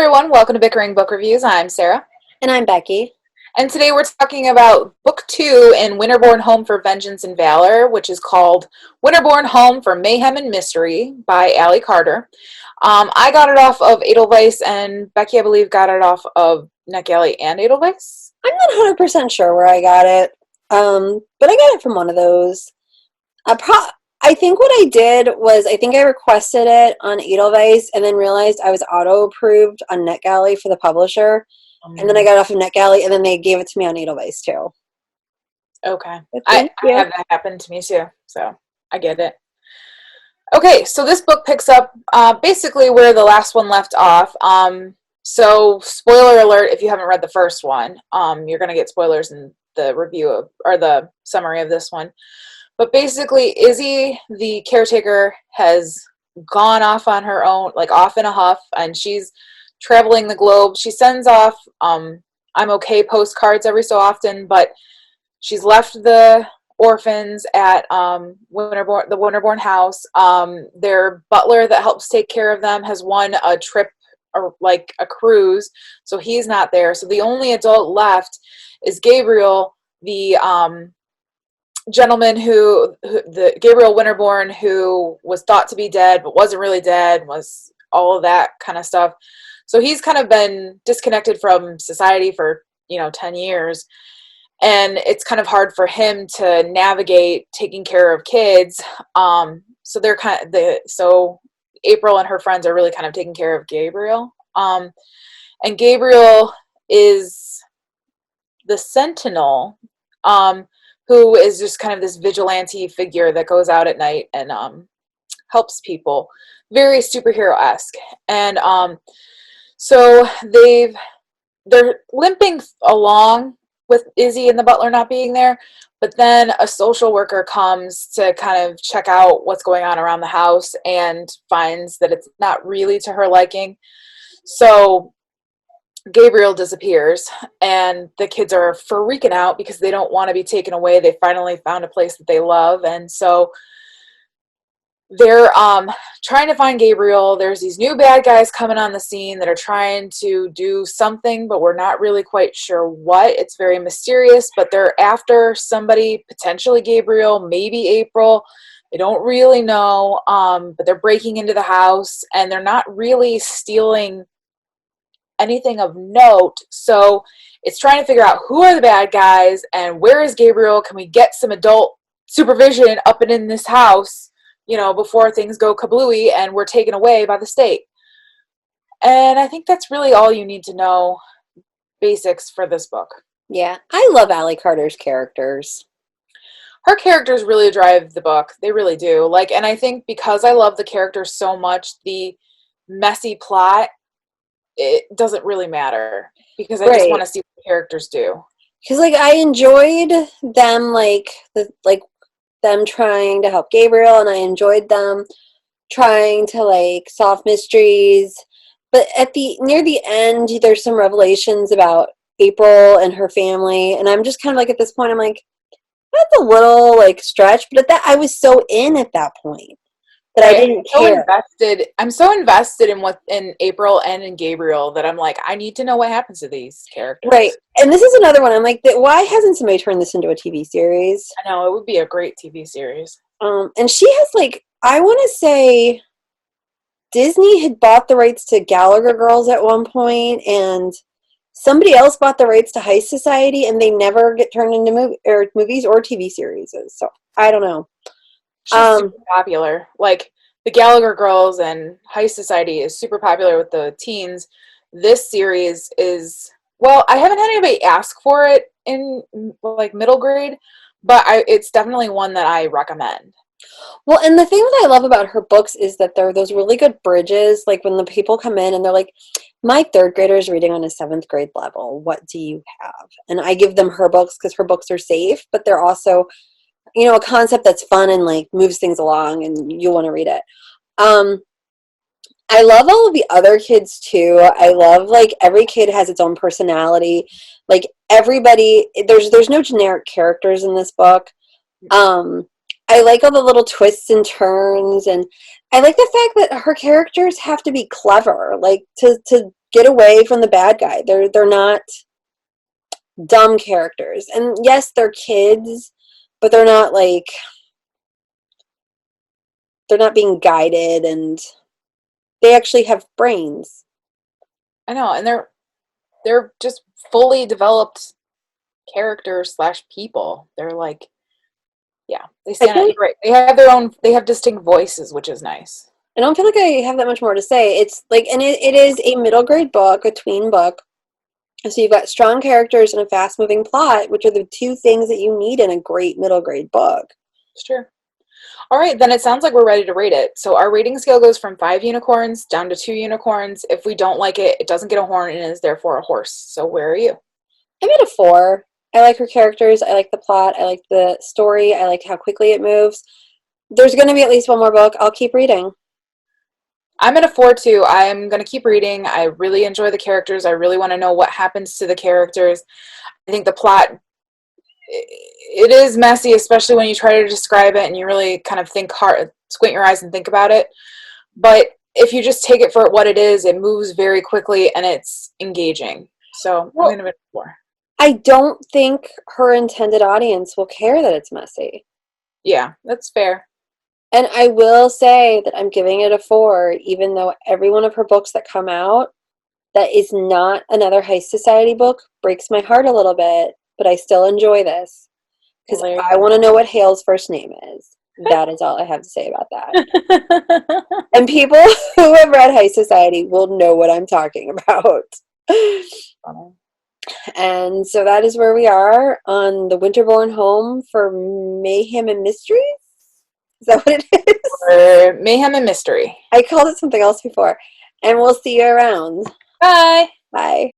everyone, welcome to Bickering Book Reviews. I'm Sarah. And I'm Becky. And today we're talking about Book 2 in Winterborne Home for Vengeance and Valor, which is called Winterborne Home for Mayhem and Mystery by Allie Carter. I got it off of Edelweiss, and Becky, I believe, got it off of NetGalley and Edelweiss. I'm not 100% sure where I got it, but I got it from one of those. I think what I did was I think I requested it on Edelweiss and then realized I was auto-approved on NetGalley for the publisher. And then I got it off of NetGalley, and then they gave it to me on Edelweiss, too. Okay. I have that happen to me, too, so I get it. Okay, so this book picks up basically where the last one left off. So, spoiler alert, if you haven't read the first one, you're going to get spoilers in the review or the summary of this one. But basically, Izzy, the caretaker, has gone off on her own, like off in a huff, and she's traveling the globe. She sends off I'm okay postcards every so often, but she's left the orphans at the Winterborne house. Their butler that helps take care of them has won a trip, or like a cruise, so he's not there. So the only adult left is Gabriel, the gentleman the Gabriel Winterborne, who was thought to be dead but wasn't really dead, was all of that kind of stuff. So he's kind of been disconnected from society for 10 years, and it's kind of hard for him to navigate taking care of kids. So they're so April and her friends are really kind of taking care of Gabriel, and Gabriel is the sentinel, who is just kind of this vigilante figure that goes out at night and helps people. Very superhero-esque. And so they're limping along with Izzy and the butler not being there, but then a social worker comes to kind of check out what's going on around the house and finds that it's not really to her liking. So Gabriel disappears, and the kids are freaking out because they don't want to be taken away. They finally found a place that they love, and so they're trying to find Gabriel. There's these new bad guys coming on the scene that are trying to do something, but we're not really quite sure what. It's very mysterious, but they're after somebody, potentially Gabriel, maybe April. They don't really know, but they're breaking into the house, and they're not really stealing anything of note. So it's trying to figure out who are the bad guys and where is Gabriel. Can we get some adult supervision up and in this house, before things go kablooey and we're taken away by the state. And I think that's really all you need to know, basics for this book. Yeah, I love Allie Carter's characters. Her characters really drive the book. They really do. And I think because I love the characters so much, the messy plot, it doesn't really matter, because I just want to see what the characters do. Because I enjoyed them, them trying to help Gabriel, and I enjoyed them trying to solve mysteries. But near the end, there's some revelations about April and her family, and I'm just kind of at this point, I'm that's a little stretch. But at that, I was so in at that point. I didn't care. I'm so invested in April and in Gabriel that I'm I need to know what happens to these characters. Right. And this is another one. I'm why hasn't somebody turned this into a TV series? I know, it would be a great TV series. And she has I want to say Disney had bought the rights to Gallagher Girls at one point, and somebody else bought the rights to High Society, and they never get turned into movies or TV series. So I don't know. She's super popular. The Gallagher Girls and High Society is super popular with the teens. This series is, well, I haven't had anybody ask for it in middle grade, but it's definitely one that I recommend. Well, and the thing that I love about her books is that they're those really good bridges. When the people come in and they're my third grader is reading on a 7th grade level. What do you have? And I give them her books because her books are safe, but they're also a concept that's fun and moves things along, and you want to read it. I love all of the other kids too. I love every kid has its own personality. Everybody, there's no generic characters in this book. I like all the little twists and turns, and I like the fact that her characters have to be clever, to get away from the bad guy. They're not dumb characters. And yes, they're kids, but they're not like, they're not being guided, and they actually have brains. I know, and they're just fully developed characters slash people. They're like, yeah, they stand out. You're right. They have their own. They have distinct voices, which is nice. I don't feel like I have that much more to say. It's like, and it is a middle grade book, a tween book. So you've got strong characters and a fast moving plot, which are the two things that you need in a great middle grade book. Sure. All right, then it sounds like we're ready to rate it. So our rating scale goes from 5 unicorns down to 2 unicorns. If we don't like it, it doesn't get a horn and is therefore a horse. So where are you? I'm at a 4. I like her characters. I like the plot. I like the story. I like how quickly it moves. There's going to be at least one more book. I'll keep reading. I'm at a 4 too. I'm going to keep reading. I really enjoy the characters. I really want to know what happens to the characters. I think the plot, it is messy, especially when you try to describe it and you really kind of think hard, squint your eyes and think about it. But if you just take it for what it is, it moves very quickly and it's engaging. So I'm going to be 4. I don't think her intended audience will care that it's messy. Yeah, that's fair. And I will say that I'm giving it a 4, even though every one of her books that come out that is not another High Society book breaks my heart a little bit, but I still enjoy this because I want to know what Hale's first name is. That is all I have to say about that. And people who have read High Society will know what I'm talking about. And so that is where we are on the Winterborne home for Mayhem and Mysteries. Is that what it is? Or Mayhem and Mystery. I called it something else before. And we'll see you around. Bye. Bye.